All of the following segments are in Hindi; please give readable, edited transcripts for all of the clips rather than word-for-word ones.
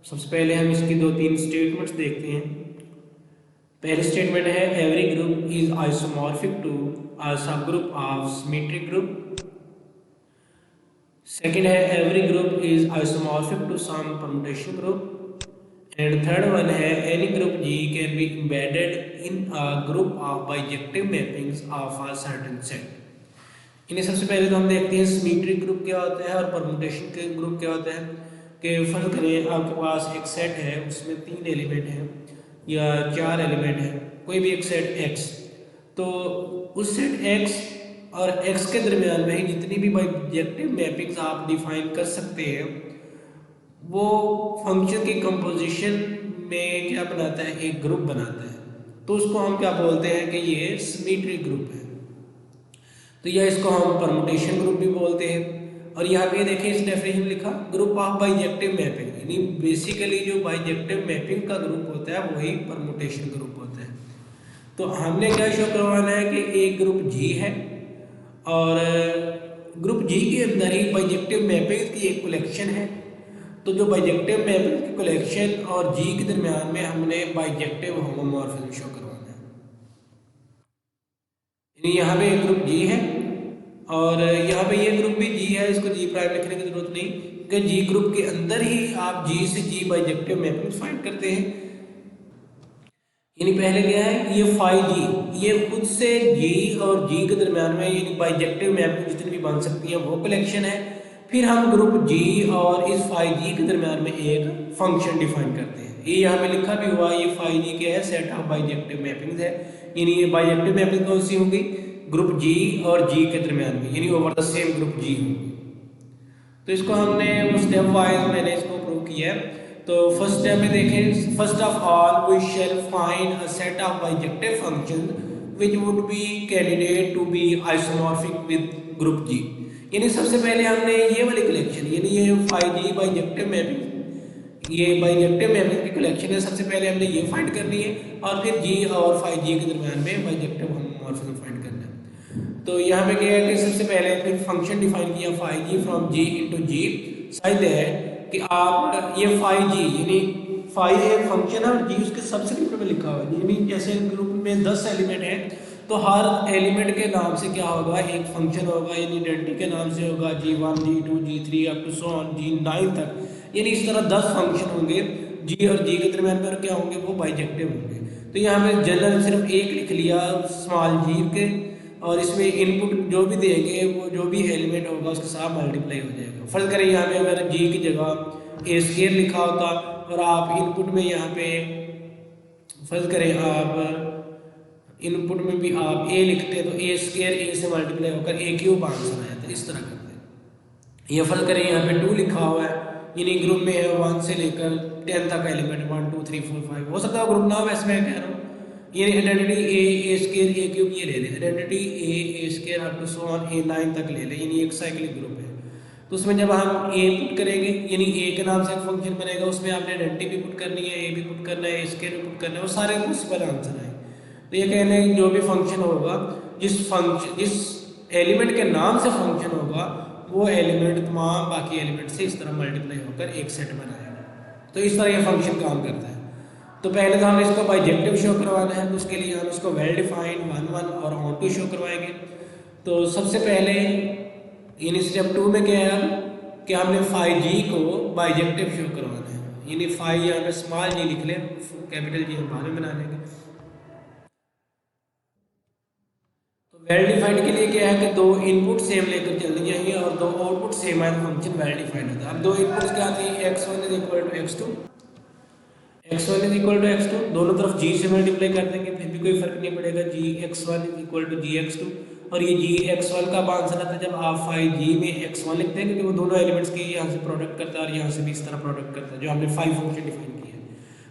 सबसे पहले हम इसकी दो तीन स्टेटमेंट्स देखते हैं। पहली स्टेटमेंट है every group is isomorphic to a subgroup of symmetric group. Second है every group is isomorphic to some permutation group. And third one है any group G can be embedded in a group of bijective mappings of a certain set. इन्हें सबसे पहले तो हम देखते हैं सिमेट्रिक ग्रुप क्या होता है और परमुटेशन के ग्रुप क्या होता है। कि फर्ज करें आपके पास एक सेट है, उसमें 3 एलिमेंट हैं या 4 एलिमेंट हैं, कोई भी एक सेट X। तो उस सेट X और X के दरमियान में ही जितनी भी बाइजेक्टिव मैपिंग्स आप डिफाइन कर सकते हैं वो फंक्शन की कंपोजिशन में क्या बनाता है, एक ग्रुप बनाता है। तो उसको हम क्या बोलते हैं कि ये सिमेट्रिक ग्रुप है। तो या इसको हम परमुटेशन ग्रुप भी बोलते हैं। और यहाँ पे देखिए इस डेफिनेशन लिखा ग्रुप ऑफ बाइजेक्टिव मैपिंग, यानी बेसिकली जो बाइजेक्टिव मैपिंग का ग्रुप होता है वही परमुटेशन ग्रुप होता है। तो हमने क्या शो करवाना है कि एक ग्रुप G है और ग्रुप G के अंदर ही बाइजेक्टिव मैपिंग की एक कलेक्शन है। तो जो बाइजेक्टिव मैपिंग की कलेक्शन और G के दरमियान में हमने बाइजेक्टिव होमोमॉर्फिज्म शो करवाना है। यानी यहाँ पे एक ग्रुप G है और यहाँ पे ये ग्रुप भी G है, इसको G प्राइम लिखने की जरूरत नहीं क्योंकि G ग्रुप के अंदर ही आप G से G बाइजेक्टिव मैपिंग फाइंड करते हैं। यानी पहले क्या है, ये फाई G ये खुद से G और G के दरमियान में यानी बाइजेक्टिव मैपिंग जितनी भी बन सकती है वो कलेक्शन है। फिर हम ग्रुप G और इस फाई G के दरमियान में एक फंक्शन डिफाइन करते हैं। ये यहाँ पे लिखा भी हुआ, ये फाई G क्या है, सेट ऑफ बाइजेक्टिव मैपिंग है। यानी ये बाइजेक्टिव मैपिंग कौन सी होगी, ग्रुप G और G के दरमियान में, यानी over the same group G होगी। तो इसको हमने स्टेप वाइज मैंने इसको प्रूव किया है। तो फर्स्ट स्टेप में देखें, first of all we shall find a set of bijective function which would be candidate to be isomorphic with group G। यानी सबसे पहले हमने ये वाली कलेक्शन, यानी ये फाई G बाइजेक्टिव मैपिंग, ये बाइजेक्टिव मैपिंग की कलेक्शन है, सबसे पहले हमने ये फाइंड करनी है और फिर G और फाई G के दरमियान में बाइजेक्टिव होमोमॉर्फिज्म फाइंड करना है। तो यहाँ पे क्या है कि सबसे पहले फिर फंक्शन डिफाइन किया phi G from G into G side है कि आप ये फाई G यानी फाई एक फंक्शन है और G उसके सबस्क्रिप्ट में लिखा हुआ है। यानी जैसे ग्रुप में 10 एलिमेंट हैं तो हर एलिमेंट के नाम से क्या होगा, एक फंक्शन होगा, यानी आइडेंटिटी के नाम से होगा G1 G2 G3 up to so on G9 तक। यानी इस तरह 10 फंक्शन होंगे G और G के दरमियान में, और क्या होंगे, वो बाइजेक्टिव होंगे। तो यहाँ पे जनरल सिर्फ एक लिख लिया स्मॉल G के, और इसमें इनपुट जो भी देंगे वो जो भी एलिमेंट होगा उसके साथ मल्टीप्लाई हो जाएगा। फर्ज करें यहाँ पे अगर G की जगह ए स्केयर लिखा होता और आप इनपुट में यहाँ पे फर्ज करें आप इनपुट में भी आप ए लिखते हैं तो ए स्केयर ए से मल्टीप्लाई होकर ए क्यूब आंसर आया था, इस तरह करते हैं। ये फर्ज करें यहाँ पे 2 लिखा हुआ है, यानी ग्रुप में है 1 से लेकर 10 तक एलिमेंट 1 2 3 4 5, हो सकता है ग्रुप ना हो, वैसे मैं कह रहा हूँ। ये identity a square a cube ये ले लें, identity a square up to so on A9 तक ले लें, यानी एक साइक्लिक ग्रुप है। तो उसमें जब हम ए पुट करेंगे यानी ए के नाम से एक फंक्शन बनेगा, उसमें आपने आइडेंटिटी भी पुट करनी है, ए भी पुट करना है, ए स्केयर भी पुट करना है, वो सारे पॉसिबल आंसर है। तो ये कहने जो भी फंक्शन होगा, जिस एलिमेंट के नाम से फंक्शन होगा वो एलिमेंट तमाम बाकी एलिमेंट से इस तरह मल्टीप्लाई होकर एक सेट बनाएगा। तो इस तरह ये फंक्शन काम करता है। तो पहले तो हमें इसको बाइजेक्टिव शो करवाना है, तो उसके लिए हम इसको वेल डिफाइंड 1 1 और ऑन टू शो करवाएंगे। तो सबसे पहले यानी स्टेप 2 में क्या है कि हमने फाई G को बाइजेक्टिव शो करवाना है, यानी फाई यहाँ पे स्मॉल G लिख लें, कैपिटल G हम बाद में बना लेंगे। वेल डिफाइंड के लिए क्या है कि 2 इनपुट सेम लेकर चलनी चाहिए और 2 आउटपुट सेम है तो फंक्शन वेल डिफाइंड होता है। अब 2 इनपुट्स क्या थी, x1 is equal to x2, x1 is equal to x2, दोनों तरफ G से मल्टीप्लाई कर देंगे फिर भी कोई फर्क नहीं पड़ेगा, gx1 is equal to gx2। और ये gx1 का आंसर आता है जब आप फाई G में x1 लिखते हैं, क्योंकि वो दोनों एलिमेंट्स की यहाँ से प्रोडक्ट करता है और यहाँ से भी इस तरह प्रोडक्ट करता है जो हमने फाई फंक्शन डिफाइन किया है।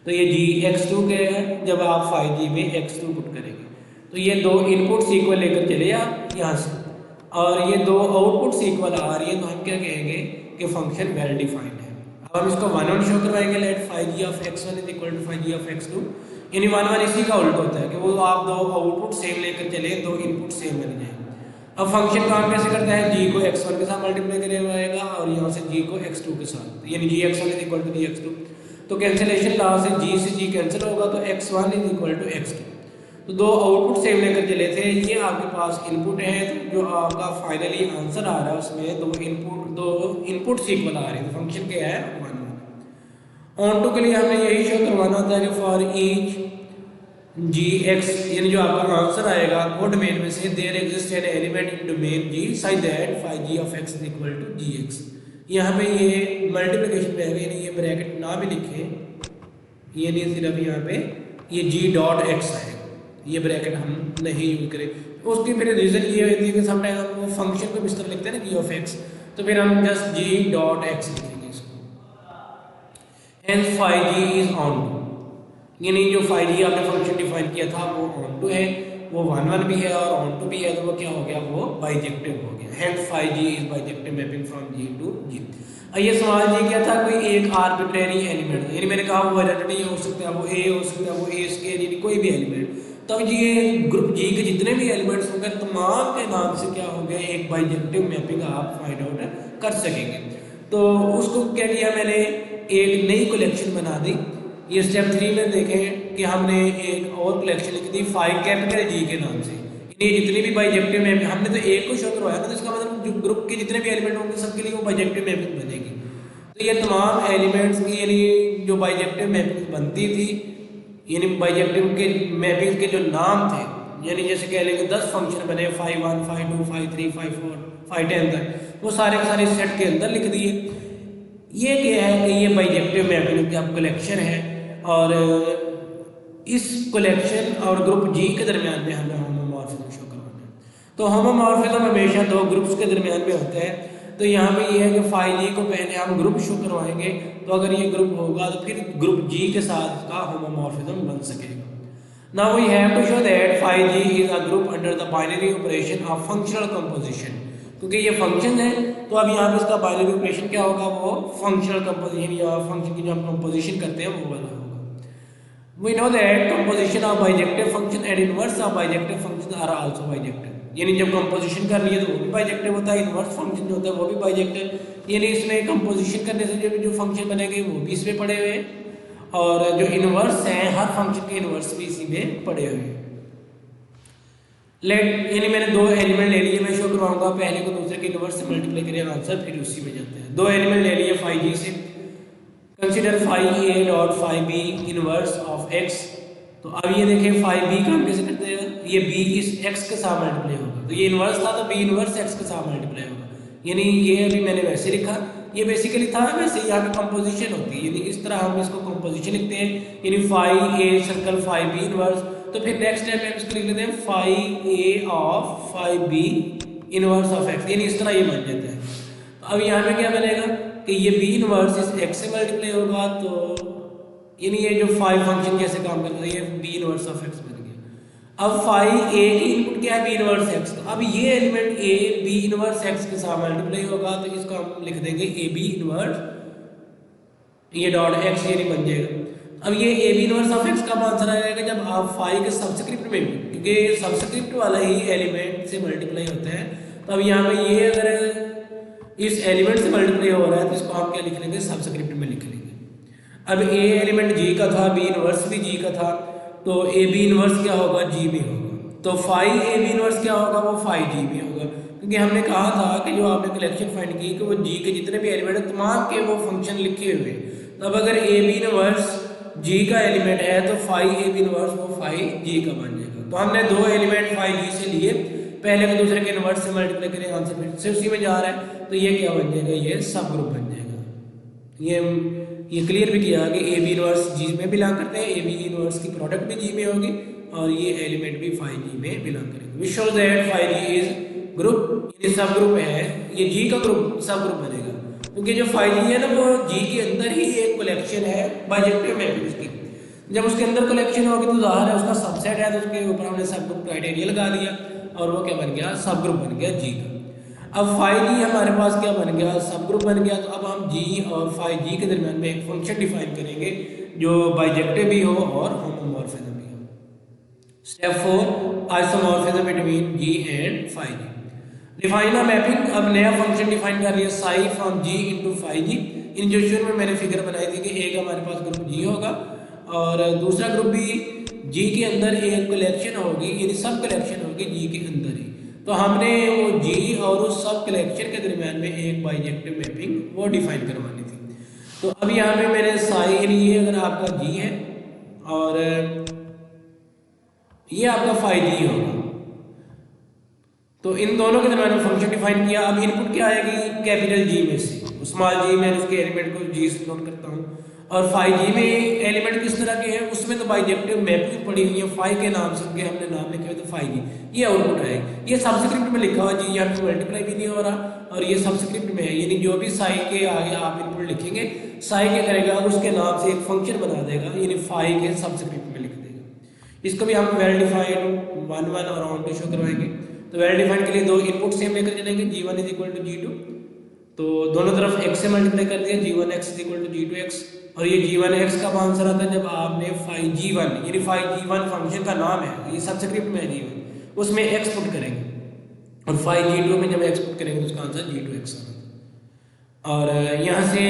तो ये gx2 के है जब आप फाई G में x2 पुट करेंगे। तो ये 2 इनपुट्स इक्वल लेकर चले आप यहाँ से, और ये 2 आउटपुट्स इक्वल आ रही है, तो हम क्या कहेंगे कि फंक्शन वेल डिफाइंड है। अब हम इसको 1 1 शो करवाएंगे, let phi G of x1 is equal to phi G of x2, यानी 1 1 इसी का उल्टा होता है कि वो आप 2 आउटपुट सेम लेकर चले, 2 इनपुट सेम बन जाए। अब फंक्शन काम कैसे करता है, G को x1 के साथ मल्टीप्लाई करेगा और यहाँ से G को x2 के साथ, यानी gx1 is equal to gx2। तो कैंसिलेशन लॉ से जी कैंसिल होगा, तो x1 is equal to x2। तो दो आउटपुट सेम लेकर चले थे, ये आपके पास इनपुट है, तो जो आपका फाइनली आंसर आ रहा है उसमें दो इनपुट्स इक्वल आ रहे हैं, तो फंक्शन क्या है 1 1। ऑन टू के लिए हमें यही शो करवाना होता है कि फॉर ईच जी एक्स, यानी जो आपका आंसर आएगा वो डोमेन में से there exist an element in domain G such that phi G of x is equal to G x. यहाँ पे ये मल्टीप्लिकेशन में है, यानी ये ब्रैकेट ना भी लिखे, ये नहीं, सिर्फ यहाँ पे ये जी डॉट एक्स है, ये ब्रैकेट हम नहीं यूज करें। उसकी फिर रीजन ये होती है कि समटाइम हम वो फंक्शन को इस तरह लिखते हैं ना जी ऑफ एक्स, तो फिर हम जस्ट जी डॉट एक्स लिखेंगे इसको। Hence phi G is onto, यानी जो फाई जी आपने फंक्शन डिफाइन किया था वो ऑन टू है, वो 1 1 भी है और ऑन टू भी है, तो वो क्या हो गया, वो बाइजेक्टिव हो गया। Hence phi G is bijective mapping from G to G. ये सवाल जी क्या था, कोई एक आर्बिट्रेरी एलिमेंट, यानी मैंने कहा वो आइडेंटिटी हो सकता है, वो ए हो सकता है, वो ए स्केयर, यानी कोई भी एलिमेंट, तब ये ग्रुप जी के जितने भी एलिमेंट्स होंगे तमाम के नाम से क्या हो गया, एक बाइजेक्टिव मैपिंग आप फाइंड आउट कर सकेंगे। तो उसको क्या किया मैंने, एक नई कलेक्शन बना दी। ये स्टेप 3 में देखें कि हमने एक और कलेक्शन लिख दी फाइव कैपिटल जी के नाम से, यानी जितनी भी बाइजेक्टिव मैपिंग, हमने तो एक को शो करवाया ना, तो इसका मतलब जो ग्रुप के जितने भी एलिमेंट होंगे सबके लिए वो बाइजेक्टिव मैपिंग बनेगी। तो ये तमाम एलिमेंट्स की यानी जो बाइजेक्टिव मैपिंग बनती थी, यानी बाइजेक्टिव के मैपिंग के जो नाम थे, यानी जैसे कह लेंगे 10 फंक्शन बने, phi 1 phi 2 phi 3 phi 4 phi 10 तक, वो सारे के सारे सेट के अंदर लिख दिए। ये क्या है कि ये बाइजेक्टिव मैपिंग की आप कलेक्शन है, और इस कलेक्शन और ग्रुप जी के दरमियान में हमें होमोमॉर्फिज्म शो करवाना है। तो होमोमॉर्फिज्म हमेशा दो ग्रुप्स के दरमियान में होता है। तो यहाँ पे ये है कि फाई जी को पहले हम ग्रुप शो करवाएंगे, तो अगर ये ग्रुप होगा तो फिर ग्रुप जी के साथ का होमोमॉर्फिज्म बन सकेगा। Now we have to show that phi G is a group under the binary operation of functional composition, क्योंकि ये फंक्शन है तो अब यहाँ पे इसका बाइनरी ऑपरेशन क्या होगा, वो फंक्शनल कंपोजिशन या फंक्शन की जो हम कंपोजिशन करते हैं वो वाला होगा। We know that composition of bijective function and inverse of bijective functions are also bijective, यानी जब कंपोजिशन करनी है तो वो भी बाइजेक्टिव होता है, इनवर्स फंक्शन जो होता है वो भी बाइजेक्टिव, यानी इसमें कंपोजिशन करने से जो फंक्शन बनेंगे वो भी इसमें पड़े हुए हैं, और जो इनवर्स हैं हर फंक्शन के इनवर्स भी इसी में पड़े हुए हैं। लेट, यानी मैंने दो एलिमेंट ले लिए, मैं शो करवाऊंगा पहले को दूसरे के इनवर्स से मल्टीप्लाई करें आंसर, फिर उसी में जाते हैं। दो एलिमेंट ले लिए फाई जी से, consider phi a dot phi b inverse of x. तो अब ये देखें फाई बी का हम कैसे करते हैं, ये बी इस एक्स के साथ मल्टीप्लाई होगा, तो ये इनवर्स था तो बी इनवर्स एक्स के साथ मल्टीप्लाई होगा, यानी ये अभी मैंने वैसे लिखा, ये बेसिकली था वैसे यहाँ पे कंपोजिशन होती है, यानी इस तरह हम इसको कंपोजिशन लिखते हैं, यानी phi a circle phi b inverse. तो फिर नेक्स्ट स्टेप में इसको लिख लेते हैं phi a of phi b inverse of x, यानी इस तरह ये बन जाता है। तो अब यहाँ पे क्या बनेगा कि ये बी इनवर्स इस एक्स से मल्टीप्लाई होगा, तो यानी ये जो फाई फंक्शन कैसे काम करता है, ये बी इनवर्स ऑफ एक्स बन गया। अब फाई ए की इनपुट क्या है, बी इनवर्स एक्स, तो अब ये element a b inverse x के साथ मल्टीप्लाई होगा, तो इसको हम लिख देंगे ए बी इनवर्स ये डॉट एक्स, यानी बन जाएगा। अब ये a b inverse of x कब आंसर आएगा, जब आप फाई के सबस्क्रिप्ट में, क्योंकि सबस्क्रिप्ट वाला ही एलिमेंट से मल्टीप्लाई होता है, तो अब यहाँ पे ये अगर इस एलिमेंट से मल्टीप्लाई हो रहा है तो इसको हम क्या लिख लेंगे, सबस्क्रिप्ट में लिख लेंगे। अब ए एलिमेंट जी का था, बी इनवर्स भी जी का था, तो ए बी इनवर्स क्या होगा, जी भी होगा, तो फाई ए बी इनवर्स क्या होगा, वो फाई जी भी होगा, क्योंकि हमने कहा था कि जो आपने कलेक्शन फाइंड की कि वो जी के जितने भी एलिमेंट है तमाम के वो फंक्शन लिखे हुए, तो अब अगर ए बी इनवर्स जी का एलिमेंट है तो फाई ए बी इनवर्स वो फाई जी का बन जाएगा। तो हमने दो एलिमेंट फाई जी से लिए, पहले को दूसरे के इनवर्स से मल्टीप्लाई करें, आंसर फिर से उसी में जा रहा है, तो ये क्या बन जाएगा, ये सब ग्रुप बन जाएगा। ये क्लियर भी किया कि ए बी इनवर्स जी में बिलोंग करते हैं, ए बी इनवर्स की प्रोडक्ट भी जी में होगी और ये एलिमेंट भी फाई जी में बिलोंग करेंगे। Which shows that phi G is group, ये सब ग्रुप है, ये जी का ग्रुप सब ग्रुप बनेगा, क्योंकि जो फाई जी है ना वो जी के अंदर ही एक कलेक्शन है बाइजेक्टिव मैपिंग्स की। जब उसके अंदर कलेक्शन होगी तो जाहिर है उसका सबसेट है, तो उसके ऊपर हमने सब ग्रुप क्राइटेरिया लगा दिया और वो क्या बन गया, सब ग्रुप बन गया जी का। अब फाई जी हमारे पास क्या बन गया, सब ग्रुप बन गया। तो अब हम जी और फाई जी के दरमियान में एक फंक्शन डिफाइन करेंगे जो बाइजेक्टिव भी हो और होमोमॉर्फिज्म भी हो। Step 4 isomorphism between G and phi G. Define a mapping, अब नया फंक्शन डिफाइन कर लिया psi from G into phi G, इन जो शुरू में मैंने फिगर बनाई थी कि एक हमारे पास ग्रुप जी होगा और दूसरा ग्रुप भी जी के अंदर एक कलेक्शन होगी, यानी सब कलेक्शन होगी जी के अंदर ही। तो हमने वो जी और उस सब कलेक्शन के दरमियान में एक बाइजेक्टिव मैपिंग वो डिफाइन करवानी थी। तो अब यहाँ पे मैंने साई, यानी ये अगर आपका जी है और ये आपका फाई जी होगा, तो इन दोनों के दरमियान फंक्शन डिफाइन किया। अब इनपुट क्या आएगी कैपिटल जी में से, स्मॉल जी में उसके एलिमेंट को जी से नोट करता हूँ, और फाई जी में एलिमेंट किस तरह के हैं उसमें तो बाइजेक्टिव मैपिंग पड़ी हुई है, फाई के नाम से उनके हमने नाम लिखे हुए तो फाई जी ये आउटपुट है। ये सबस्क्रिप्ट में लिखा हुआ जी, यहाँ पे मल्टीप्लाई भी नहीं हो रहा और ये सबस्क्रिप्ट में है, यानी जो भी साई के आगे आप इनपुट लिखेंगे साई के करेगा उसके नाम से एक फंक्शन बना देगा, यानी फाई के सबस्क्रिप्ट में लिख देगा। इसको भी हम वेल डिफाइंड 1 1 और ऑन टू शो करवाएंगे। तो वेल डिफाइंड के लिए दो इनपुट सेम लेकर चलेंगे, g1 is equal to g2, तो दोनों तरफ x से मल्टीप्लाई कर दिया, g1x is equal to g2x, और ये g1x का आंसर आता है जब आपने फाई g1, यानी फाई g1 फंक्शन का नाम है, ये सबस्क्रिप्ट में है g1, उसमें x पुट करेंगे और फाई g2 में जब x पुट करेंगे तो उसका आंसर g2x आता है। और यहाँ से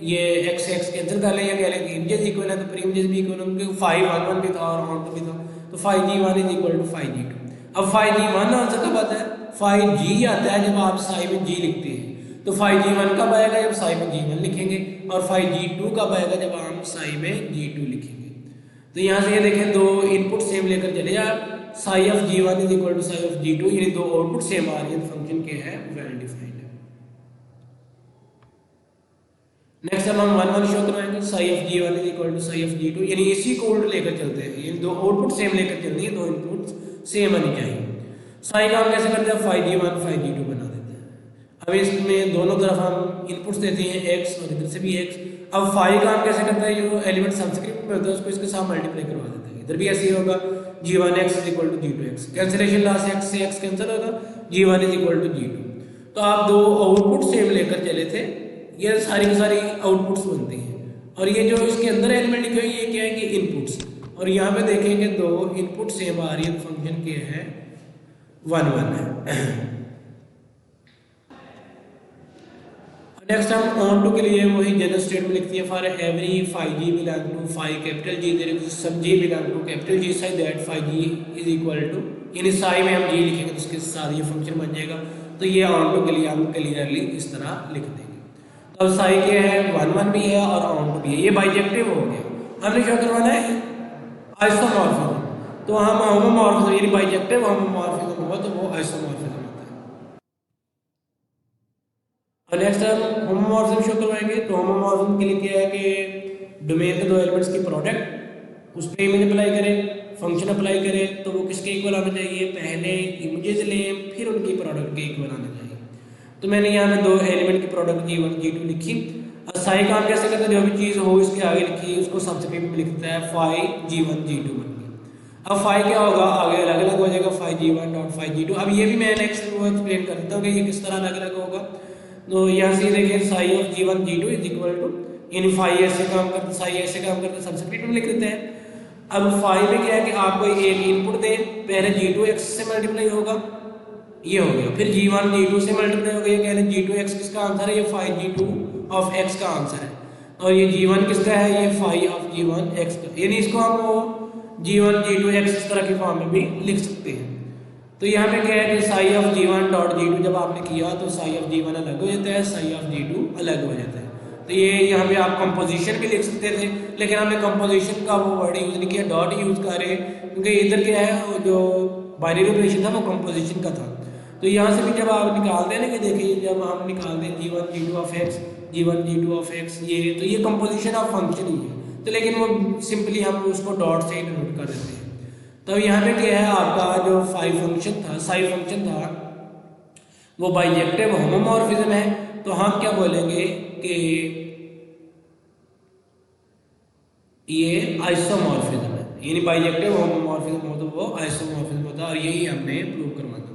ये x कैंसिल कर लें या कह लें कि इमेजेस इक्वल है तो प्री इमेजेस भी इक्वल होंगे, फाई 1 1 भी था और ऑन टू भी था, तो phi g1 is equal to phi g2। अब फाई g1 आंसर कब आता है, फाई g आता है जब आप साई में g लिखते हैं, तो फाई g1 कब आएगा जब साई में g1 लिखेंगे, और फाई g2 कब आएगा जब हम साई में g2 लिखेंगे। तो यहाँ से ये देखें दो इनपुट सेम लेकर चले आप, psi of g1 is equal to psi of g2, यानी दो आउटपुट सेम आ रही है, फंक्शन के है वेल डिफाइंड है। नेक्स्ट हम 1 1 शो करवाएंगे, psi of g1 is equal to psi of g2, यानी इसी को उल्ट लेकर चलते हैं, यानी दो आउटपुट सेम लेकर चलती है, दो इनपुट सेम आनी चाहिए। साई का हम कैसे करते हैं, फाई g1 फाई g2 बना देते हैं। अब इसमें दोनों तरफ हम इनपुट्स देते हैं x और इधर से भी x। अब फाई का हम कैसे करते हैं, जो एलिमेंट सबस्क्रिप्ट में होता है उसको इसके साथ मल्टीप्लाई करवा देते हैं, इधर भी ऐसे ही होगा, g1x is equal to g2x, cancellation last x से x कैंसिल होगा, g1 is equal to g2। तो आप दो आउटपुट सेम लेकर चले थे, ये सारी की सारी आउटपुट्स बनती हैं, और ये जो इसके अंदर एलिमेंट लिखे हुए ये क्या है कि इनपुट्स, और यहाँ पे देखेंगे दो इनपुट सेम आ रही है, फंक्शन के है 1 1 है। नेक्स्ट हम ऑन टू के लिए वही जनरल स्टेटमेंट लिखती है, for every phi G belong to phi capital G there is some G belong to capital G side that phi G is equal to, यानी साई में हम जी लिखेंगे तो उसके साथ ये फंक्शन बन जाएगा। तो ये ऑन टू के लिए हम क्लियरली इस तरह लिख देंगे। तो अब साई के है 1 1 भी है और ऑन टू भी है, ये बाइजेक्टिव हो गया। हमने क्या करवाना है आइसोमॉर्फिज्म, तो हम होमोमॉर्फिज्म यानी बाइजेक्टिव होमोमॉर्फिज्म हुआ तो वो आइसोमॉर्फिज्म होता है। और नेक्स्ट हम होमोमॉर्फिज्म शो करवाएंगे। तो होमोमॉर्फिज्म के लिए क्या है कि डोमेन के दो एलिमेंट्स की प्रोडक्ट उस पर इमेज अप्लाई करें, फंक्शन अप्लाई करें, तो वो किसके इक्वल आना चाहिए, पहले इमेजेस लें फिर उनकी प्रोडक्ट के इक्वल आना चाहिए। तो मैंने यहाँ पे दो एलिमेंट की प्रोडक्ट g1 g2 लिखी। अब साई काम कैसे करते हैं, जो भी चीज़ हो इसके आगे लिखी उसको सबस्क्रिप्ट में लिखता है, फाई g1 g2 बन गया। अब फाई क्या होगा, आगे अलग अलग हो जाएगा, phi g1 dot phi g2। अब ये भी मैं नेक्स्ट वो एक्सप्लेन कर देता हूँ कि ये किस तरह अलग अलग होगा। तो यहाँ से देखिए psi of g1 g2 is equal to, यानी फाई ऐसे काम करते, साई ऐसे काम करते, सबस्क्रिप्ट में लिख देते हैं। अब फाई में क्या है कि आपको एक इनपुट दें, पहले g2x से मल्टीप्लाई होगा, ये हो गया, फिर g1 g2 से मल्टीप्लाई हो गया, कह रहे g2x किसका आंसर है, ये फाई g2 ऑफ x का आंसर है, और ये g1 किसका है, ये फाई ऑफ g1 x का, यानी इसको हम वो g1 g2 x इस तरह की फॉर्म में भी लिख सकते हैं। तो यहाँ पे क्या है कि Sai of g1 dot g2 जब आपने किया तो साई ऑफ g1 अलग हो जाता है, साई ऑफ g2 अलग हो जाता है। तो ये यहाँ पे आप कंपोजिशन भी लिख सकते थे, लेकिन हमने कंपोजिशन का वो वर्ड यूज नहीं किया, डॉट यूज कर रहे हैं, क्योंकि इधर क्या है जो बाइनरी ऑपरेशन था वो कंपोजिशन का था। तो यहाँ से भी जब आप निकालते हैं ना कि देखिए जब हम निकालते हैं g1 g2 of x, g1 g2 of x, ये तो ये कंपोजिशन ऑफ फंक्शन ही है, तो लेकिन वो सिंपली हम उसको डॉट से ही नोट कर देते हैं। तो यहाँ पे क्या है आपका जो फाई फंक्शन था, साई फंक्शन था, वो बाइजेक्टिव होमोमॉर्फिज्म है। तो हम क्या बोलेंगे कि ये आइसोमॉर्फिज्म है, यानी बाइजेक्टिव होमोमॉर्फिज्म हो तो वो आइसोमॉर्फिज्म होता है, और यही हमने प्रूव करवाना।